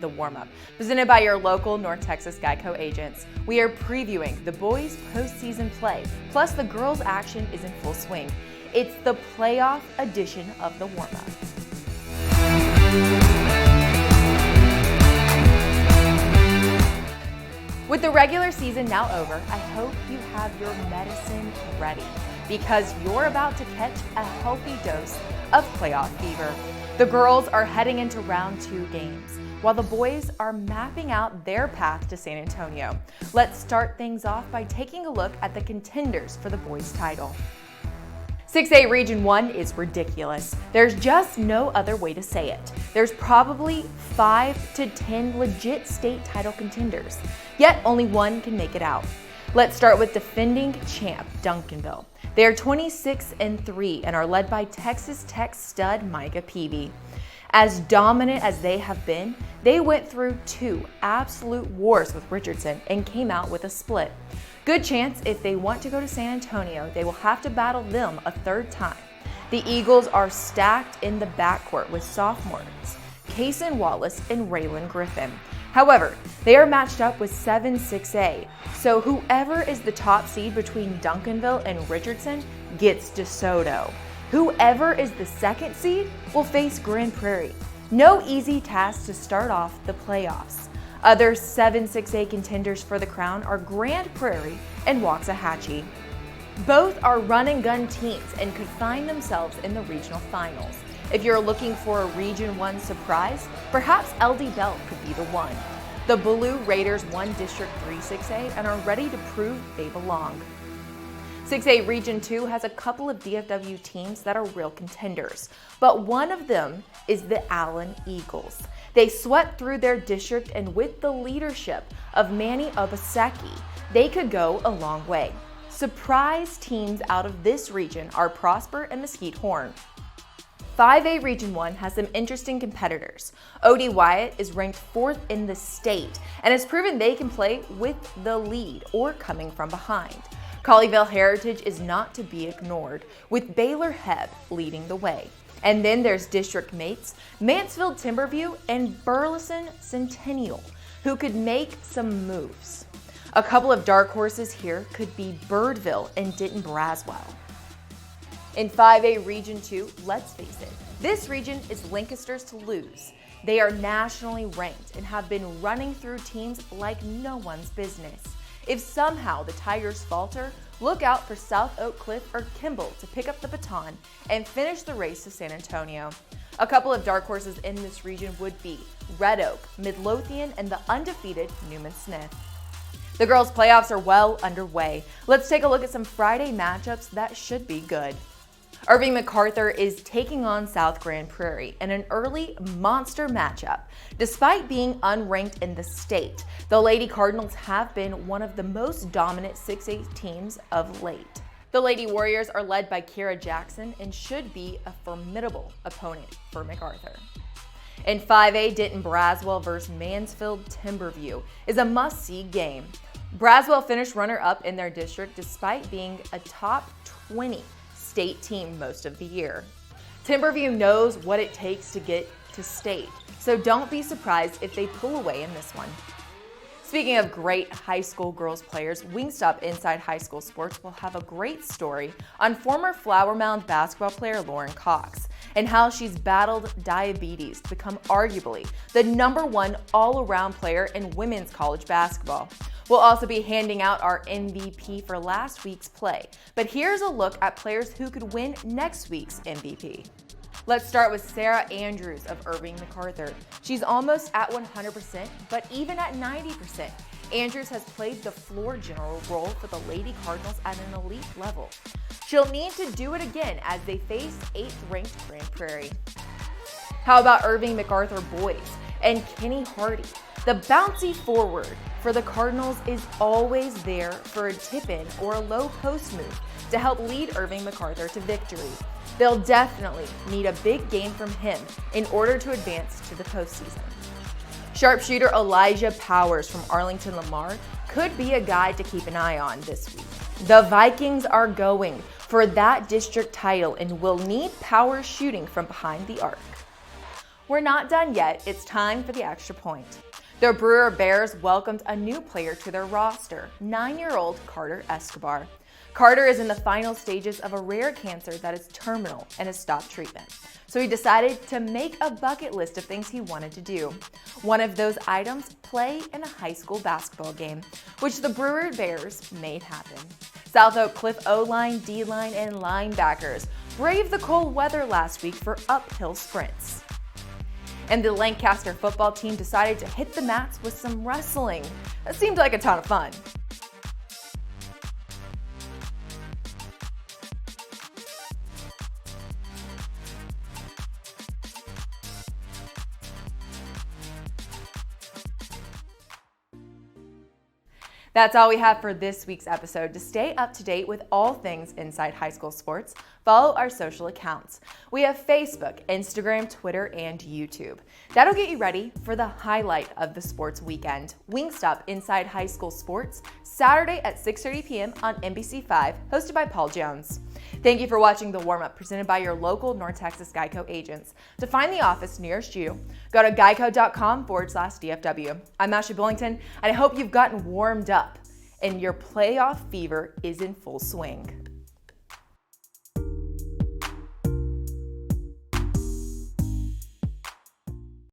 The Warmup, presented by your local North Texas GEICO agents. We are previewing the boys' postseason play, plus the girls' action is in full swing. It's the playoff edition of the Warmup. With the regular season now over, I hope you have your medicine ready because you're about to catch a healthy dose of playoff fever. The girls are heading into round 2 games, while the boys are mapping out their path to San Antonio. Let's start things off by taking a look at the contenders for the boys' title. 6A Region 1 is ridiculous. There's just no other way to say it. There's probably 5 to 10 legit state title contenders, yet only one can make it out. Let's start with defending champ Duncanville. They are 26-3 and are led by Texas Tech stud Micah Peavy. As dominant as they have been, they went through 2 absolute wars with Richardson and came out with a split. Good chance if they want to go to San Antonio, they will have to battle them a 3rd time. The Eagles are stacked in the backcourt with sophomores Kaysen Wallace and Raylan Griffin. However, they are matched up with 7-6A, so whoever is the top seed between Duncanville and Richardson gets DeSoto. Whoever is the 2nd seed will face Grand Prairie. No easy task to start off the playoffs. Other 7-6A contenders for the crown are Grand Prairie and Waxahachie. Both are run-and-gun teams and could find themselves in the regional finals. If you're looking for a Region 1 surprise, perhaps LD Bell could be the one. The Blue Raiders won District 3 6A and are ready to prove they belong. 6A Region 2 has a couple of DFW teams that are real contenders, but one of them is the Allen Eagles. They swept through their district, and with the leadership of Manny Obaseki, they could go a long way. Surprise teams out of this region are Prosper and Mesquite Horn. 5A Region 1 has some interesting competitors. O.D. Wyatt is ranked 4th in the state and has proven they can play with the lead or coming from behind. Colleyville Heritage is not to be ignored, with Baylor Heb leading the way. And then there's district mates Mansfield Timberview and Burleson Centennial, who could make some moves. A couple of dark horses here could be Birdville and Denton Braswell. In 5A Region 2, let's face it, this region is Lancaster's to lose. They are nationally ranked and have been running through teams like no one's business. If somehow the Tigers falter, look out for South Oak Cliff or Kimball to pick up the baton and finish the race to San Antonio. A couple of dark horses in this region would be Red Oak, Midlothian, and the undefeated Newman Smith. The girls' playoffs are well underway. Let's take a look at some Friday matchups that should be good. Irving MacArthur is taking on South Grand Prairie in an early monster matchup. Despite being unranked in the state, the Lady Cardinals have been one of the most dominant 6A teams of late. The Lady Warriors are led by Kira Jackson and should be a formidable opponent for MacArthur. In 5A, Denton Braswell vs. Mansfield Timberview is a must-see game. Braswell finished runner-up in their district despite being a top 20 state team most of the year. Timberview knows what it takes to get to state, so don't be surprised if they pull away in this one. Speaking of great high school girls players, Wingstop Inside High School Sports will have a great story on former Flower Mound basketball player Lauren Cox and how she's battled diabetes to become arguably the #1 all-around player in women's college basketball. We'll also be handing out our MVP for last week's play, but here's a look at players who could win next week's MVP. Let's start with Sarah Andrews of Irving MacArthur. She's almost at 100%, but even at 90%, Andrews has played the floor general role for the Lady Cardinals at an elite level. She'll need to do it again as they face 8th-ranked Grand Prairie. How about Irving MacArthur boys and Kenny Hardy? The bouncy forward for the Cardinals is always there for a tip-in or a low post move to help lead Irving MacArthur to victory. They'll definitely need a big game from him in order to advance to the postseason. Sharpshooter Elijah Powers from Arlington Lamar could be a guy to keep an eye on this week. The Vikings are going for that district title and will need Powers shooting from behind the arc. We're not done yet. It's time for the extra point. The Brewer Bears welcomed a new player to their roster, 9-year-old Carter Escobar. Carter is in the final stages of a rare cancer that is terminal and has stopped treatment. So he decided to make a bucket list of things he wanted to do. One of those items, play in a high school basketball game, which the Brewer Bears made happen. South Oak Cliff O-line, D-line, and linebackers braved the cold weather last week for uphill sprints. And the Lancaster football team decided to hit the mats with some wrestling. That seemed like a ton of fun. That's all we have for this week's episode. To stay up to date with all things inside high school sports, follow our social accounts. We have Facebook, Instagram, Twitter, and YouTube. That'll get you ready for the highlight of the sports weekend, Wingstop Inside High School Sports, Saturday at 6:30 p.m. on NBC5, hosted by Paul Jones. Thank you for watching the Warmup, presented by your local North Texas GEICO agents. To find the office nearest you, go to geico.com/DFW. I'm Ashley Billington, and I hope you've gotten warmed up and your playoff fever is in full swing.